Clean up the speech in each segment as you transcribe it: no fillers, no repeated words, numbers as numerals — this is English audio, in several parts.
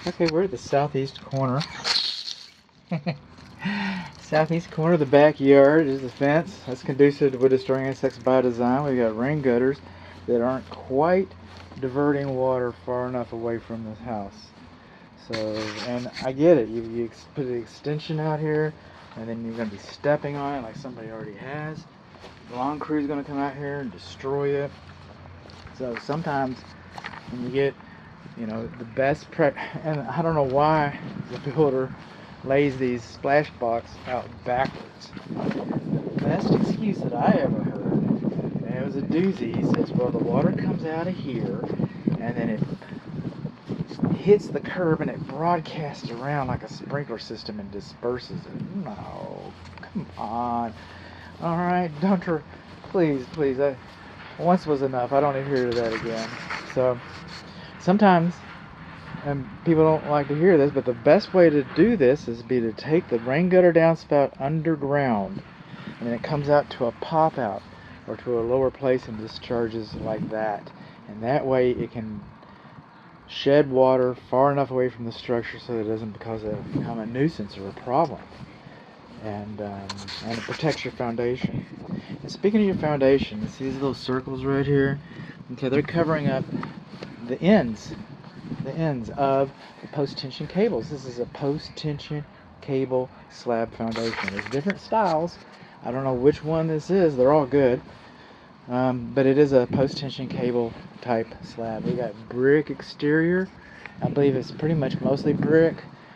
Okay, we're at the southeast corner. Southeast corner of the backyard is the fence. That's conducive to wood destroying insects by design. We've got rain gutters that aren't quite diverting water far enough away from this house. So, and I get it. You put the extension out here, and then you're going to be stepping on it like somebody already has. The lawn crew is going to come out here and destroy it. So sometimes when you get, the best prep, and I don't know why the builder lays these splash box out backwards. The best excuse that I ever heard, and it was a doozy, he says, well, the water comes out of here, and then it hits the curb and it broadcasts around like a sprinkler system and disperses it. No, come on. All right, please. Once was enough. I don't need to hear that again. So sometimes, and people don't like to hear this, but the best way to do this is to take the rain gutter downspout underground, and then it comes out to a pop out or to a lower place and discharges like that. And that way it can shed water far enough away from the structure so that it doesn't become a nuisance or a problem. And it protects your foundation. And speaking of your foundation, see these little circles right here? Okay, they're covering up the ends of the post-tension cables. This is a post-tension cable slab foundation. There's different styles. I don't know which one this is. They're all good. But it is a post-tension cable type slab. We got brick exterior. I believe it's pretty much mostly brick.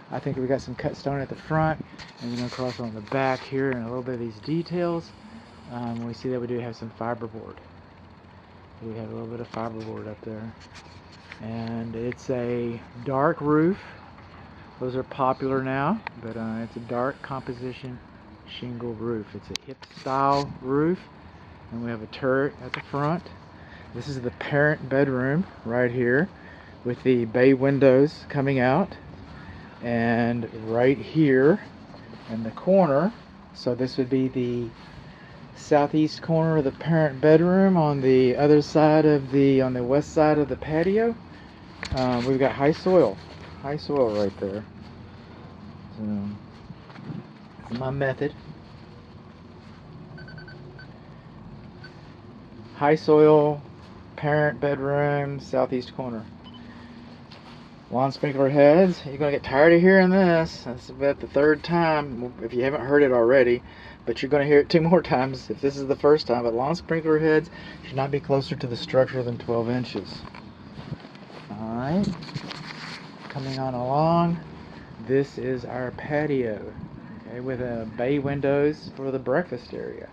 I think we got some cut stone at the front, and then across on the back here, and a little bit of these details. We see that we do have some fiberboard. We have a little bit of fiberboard up there, and it's a dark roof. Those are popular now, but it's a dark composition shingle roof. It's a hip style roof, and we have a turret at the front. This is the parent bedroom right here with the bay windows coming out, and right here in the corner, so this would be the southeast corner of the parent bedroom. On the other side of on the west side of the patio, we've got high soil right there. So that's my method. High soil, parent bedroom, southeast corner. Lawn sprinkler heads. You're going to get tired of hearing this. That's about the third time if you haven't heard it already, but you're going to hear it 2 more times if this is the first time. But lawn sprinkler heads should not be closer to the structure than 12 inches. Alright, coming on along, this is our patio, okay, with bay windows for the breakfast area.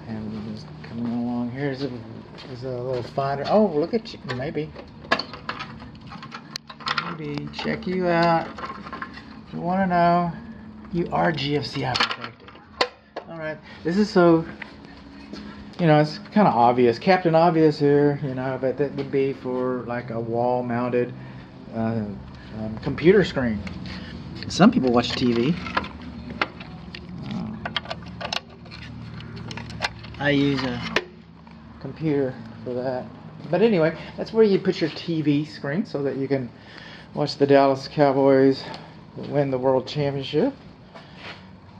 And just coming along here is a little finder. Oh, look at you, maybe check you out. If you want to know, you are GFCI protected. Alright, this is so, it's kind of obvious, Captain Obvious here, but that would be for like a wall mounted computer screen. Some people watch TV. I use a computer for that. But anyway, that's where you put your TV screen so that you can watch the Dallas Cowboys win the World Championship.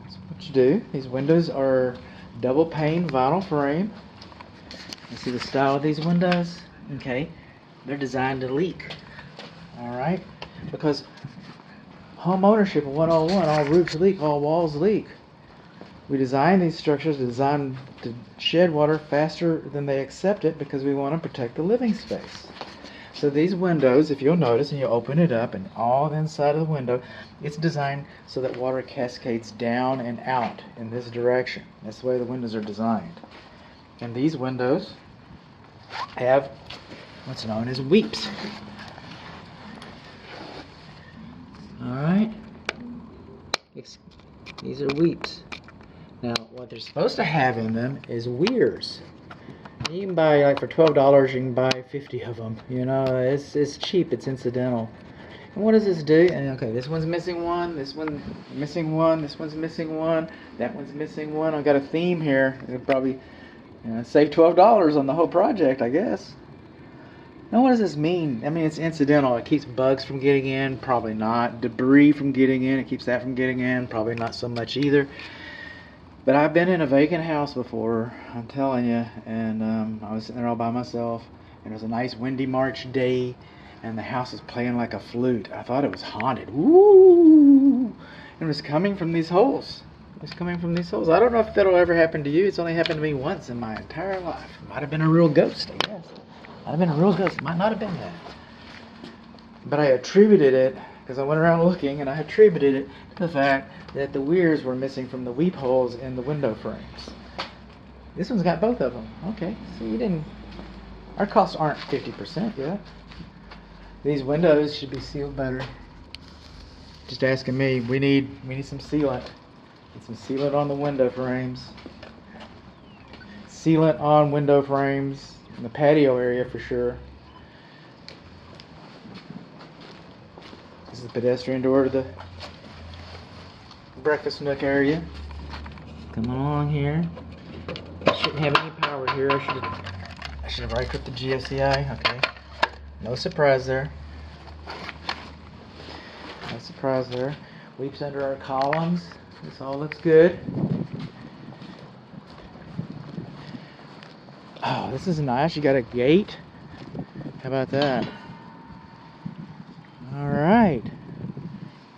That's what you do. These windows are double pane vinyl frame. You see the style of these windows? Okay, they're designed to leak. Alright? Because home ownership 101, all roofs leak, all walls leak. We design these structures designed to shed water faster than they accept it because we want to protect the living space. So these windows, if you'll notice, and you open it up, and all the inside of the window, it's designed so that water cascades down and out in this direction. That's the way the windows are designed. And these windows have what's known as weeps. Alright? These are weeps. Now, what they're supposed to have in them is weirs. You can buy, like, for $12, you can buy 50 of them. It's cheap, it's incidental. And what does this do? And okay, this one's missing one, this one's missing one, this one's missing one, that one's missing one. I've got a theme here. It'll probably save $12 on the whole project, I guess. Now, what does this mean? I mean, it's incidental. It keeps bugs from getting in, probably not. Debris from getting in, it keeps that from getting in, probably not so much either. But I've been in a vacant house before, I'm telling you, and I was sitting there all by myself, and it was a nice windy March day, and the house was playing like a flute. I thought it was haunted. Woo! And it was coming from these holes. It was coming from these holes. I don't know if that'll ever happen to you. It's only happened to me once in my entire life. It might have been a real ghost, I guess. Might have been a real ghost. It might not have been that. But I attributed it, because I went around looking, and I attributed it to the fact that the weirs were missing from the weep holes in the window frames. This one's got both of them. Okay, so you didn't... Our costs aren't 50% yet. These windows should be sealed better. Just asking me. We need some sealant. Get some sealant on the window frames. Sealant on window frames in the patio area for sure. This is the pedestrian door to the breakfast nook area. Come along here. I shouldn't have any power here. I should have right clicked the GFCI. Okay. No surprise there. No surprise there. Weeps under our columns. This all looks good. Oh, this is nice. You got a gate. How about that? All right.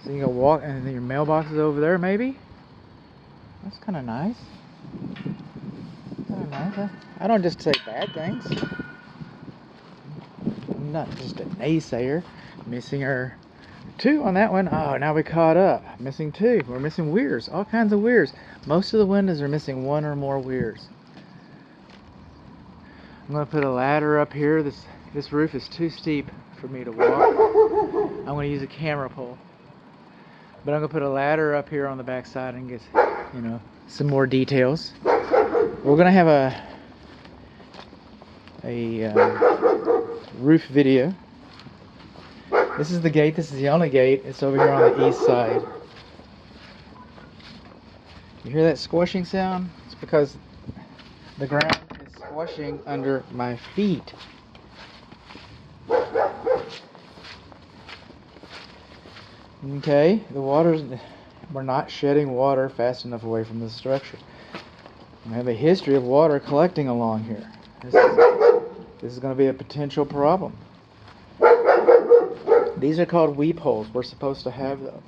So you can walk, and then your mailbox is over there, maybe. That's kind of nice. Kind of nice. I don't just say bad things. I'm not just a naysayer. Missing our 2 on that one. Oh, now we caught up. Missing 2. We're missing weirs. All kinds of weirs. Most of the windows are missing 1 or more weirs. I'm going to put a ladder up here. This roof is too steep for me to walk. I'm going to use a camera pole. But I'm going to put a ladder up here on the back side and get, some more details. We're going to have a roof video. This is the gate. This is the only gate. It's over here on the east side. You hear that squishing sound? It's because the ground is squishing under my feet. Okay, we're not shedding water fast enough away from the structure. We have a history of water collecting along here. This is going to be a potential problem. These are called weep holes. We're supposed to have those.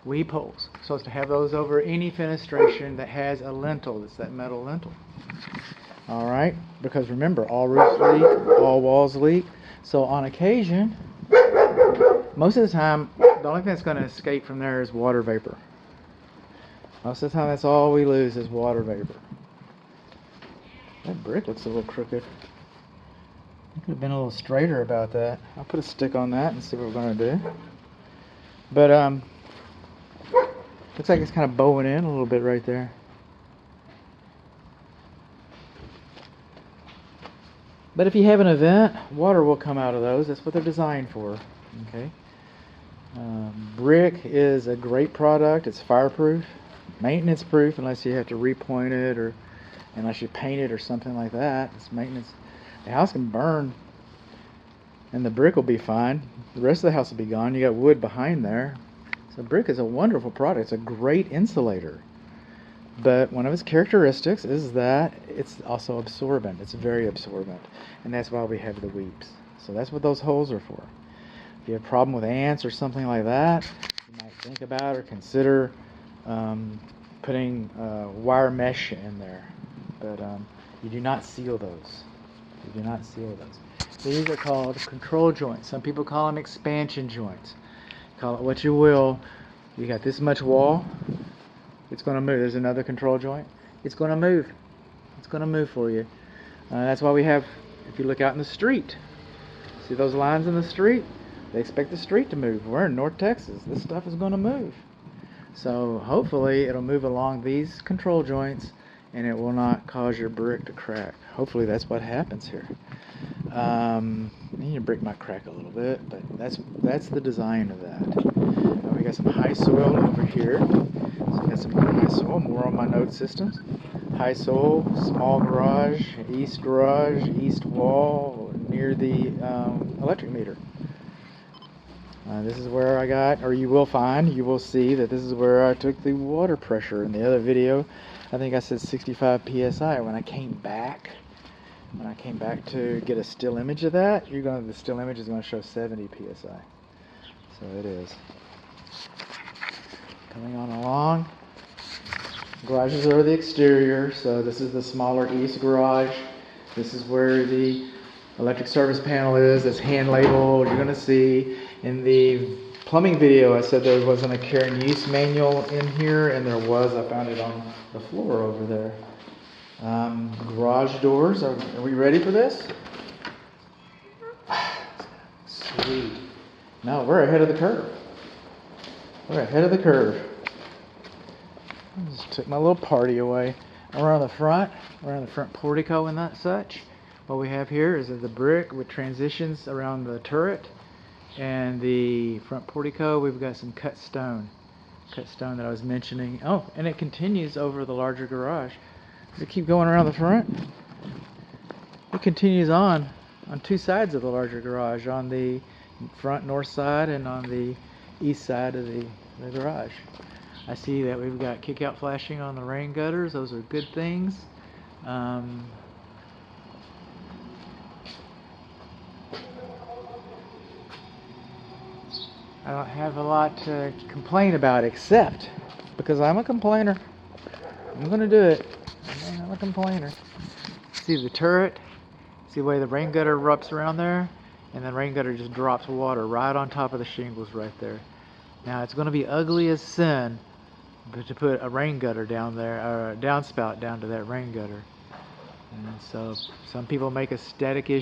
Weep holes. We're supposed to have those over any fenestration that has a lintel. It's that metal lintel. Alright? Because remember, all roofs leak, all walls leak. So on occasion, most of the time, the only thing that's going to escape from there is water vapor. Most of the time, that's all we lose is water vapor. That brick looks a little crooked. I could have been a little straighter about that. I'll put a stick on that and see what we're going to do. But, looks like it's kind of bowing in a little bit right there. But if you have an event, water will come out of those. That's what they're designed for. Okay. Brick is a great product. It's fireproof, maintenance proof, unless you have to repoint it or unless you paint it or something like that. It's maintenance. The house can burn and the brick will be fine. The rest of the house will be gone. You got wood behind there. So brick is a wonderful product. It's a great insulator. But one of its characteristics is that it's also absorbent. It's very absorbent. And that's why we have the weeps. So that's what those holes are for. If you have a problem with ants or something like that, you might think about or consider putting wire mesh in there. But you do not seal those. You do not seal those. These are called control joints. Some people call them expansion joints. Call it what you will. You got this much wall. It's going to move. There's another control joint. It's going to move. It's going to move for you. That's why we have, if you look out in the street, see those lines in the street? They expect the street to move. We're in North Texas. This stuff is going to move. So hopefully it'll move along these control joints and it will not cause your brick to crack. Hopefully that's what happens here. Your brick might crack a little bit, but that's the design of that. We got some high soil over here. So I got some high soil, more on my node systems. High soil, small garage, east wall, near the electric meter. This is where I got, or you will see that this is where I took the water pressure. In the other video, I think I said 65 psi. When I came back to get a still image of that, the still image is going to show 70 psi. So it is. Coming on along. Garages are the exterior, so this is the smaller east garage. This is where the electric service panel is. It's hand labeled. You're going to see in the plumbing video I said there wasn't a care and use manual in here, and there was. I found it on the floor over there. Garage doors. Are we ready for this? Sweet. No, we're ahead of the curve. We're ahead of the curve. I just took my little party away. Around the front portico and that such. What we have here is the brick with transitions around the turret, and the front portico we've got some cut stone that I was mentioning. Oh, and it continues over the larger garage. Does it keep going around the front? It continues on two sides of the larger garage, on the front north side and on the east side of the garage. I see that we've got kick-out flashing on the rain gutters. Those are good things. I don't have a lot to complain about, except because I'm a complainer. I'm going to do it. I'm a complainer. See the turret? See the way the rain gutter wraps around there? And the rain gutter just drops water right on top of the shingles right there. Now it's going to be ugly as sin, but to put a rain gutter down there, or a downspout down to that rain gutter. And so some people make a static issue